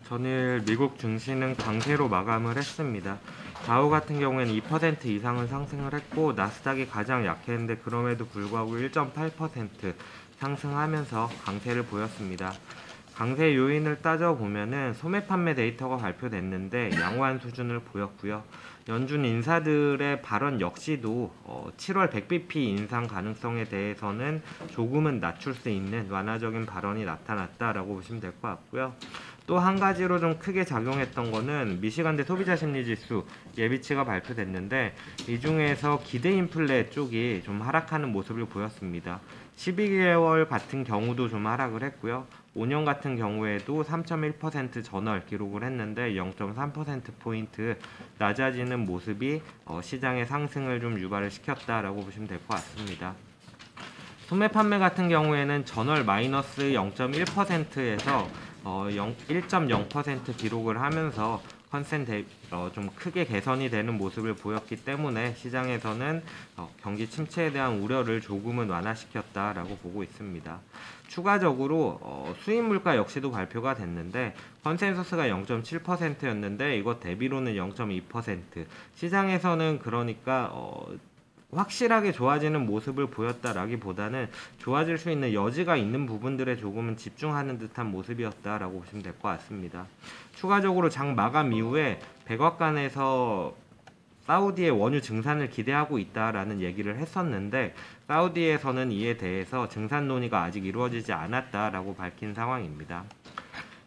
전일 미국 증시는 강세로 마감을 했습니다. 다우 같은 경우에는 2% 이상은 상승을 했고 나스닥이 가장 약했는데 그럼에도 불구하고 1.8% 상승하면서 강세를 보였습니다. 강세 요인을 따져보면은 소매 판매 데이터가 발표됐는데 양호한 수준을 보였고요. 연준 인사들의 발언 역시도 7월 100bp 인상 가능성에 대해서는 조금은 낮출 수 있는 완화적인 발언이 나타났다라고 보시면 될 것 같고요. 또 한 가지로 좀 크게 작용했던 거는 미시간대 소비자 심리 지수 예비치가 발표됐는데 이 중에서 기대 인플레 쪽이 좀 하락하는 모습을 보였습니다. 12개월 같은 경우도 좀 하락을 했고요. 5년 같은 경우에도 3.1% 전월 기록을 했는데 0.3%포인트 낮아지는 모습이 시장의 상승을 좀 유발을 시켰다라고 보시면 될 것 같습니다. 소매 판매 같은 경우에는 전월 마이너스 0.1%에서 1.0% 기록을 하면서 좀 크게 개선이 되는 모습을 보였기 때문에 시장에서는 경기 침체에 대한 우려를 조금은 완화시켰다라고 보고 있습니다. 추가적으로 수입 물가 역시도 발표가 됐는데 컨센서스가 0.7%였는데 이것 대비로는 0.2%. 시장에서는 그러니까 확실하게 좋아지는 모습을 보였다라기보다는 좋아질 수 있는 여지가 있는 부분들에 조금은 집중하는 듯한 모습이었다라고 보시면 될 것 같습니다. 추가적으로 장 마감 이후에 백악관에서 사우디의 원유 증산을 기대하고 있다라는 얘기를 했었는데 사우디에서는 이에 대해서 증산 논의가 아직 이루어지지 않았다라고 밝힌 상황입니다.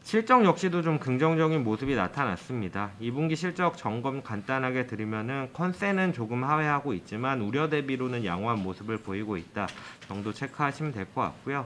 실적 역시도 좀 긍정적인 모습이 나타났습니다. 2분기 실적 점검 간단하게 드리면은 컨센은 조금 하회하고 있지만 우려 대비로는 양호한 모습을 보이고 있다 정도 체크하시면 될 것 같고요.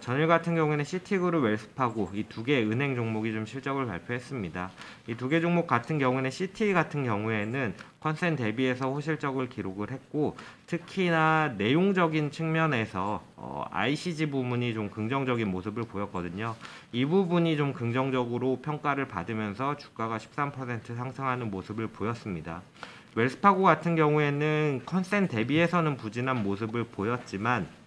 전일 같은 경우에는 시티그룹, 웰스파고 이 두 개의 은행 종목이 좀 실적을 발표했습니다. 이 두 개 종목 같은 경우에는 시티 같은 경우에는 컨센 대비해서 호실적을 기록을 했고 특히나 내용적인 측면에서 ICG 부문이 좀 긍정적인 모습을 보였거든요. 이 부분이 좀 긍정적으로 평가를 받으면서 주가가 13% 상승하는 모습을 보였습니다. 웰스파고 같은 경우에는 컨센 대비해서는 부진한 모습을 보였지만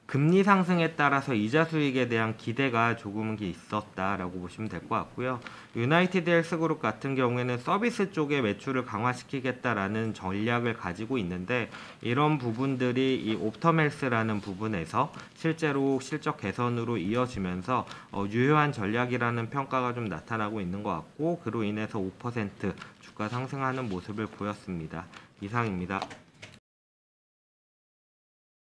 금리 상승에 따라서 이자 수익에 대한 기대가 조금은 있었다라고 보시면 될 것 같고요. 유나이티드 헬스그룹 같은 경우에는 서비스 쪽의 매출을 강화시키겠다라는 전략을 가지고 있는데 이런 부분들이 이 옵터멜스라는 부분에서 실제로 실적 개선으로 이어지면서 유효한 전략이라는 평가가 좀 나타나고 있는 것 같고 그로 인해서 5% 주가 상승하는 모습을 보였습니다. 이상입니다.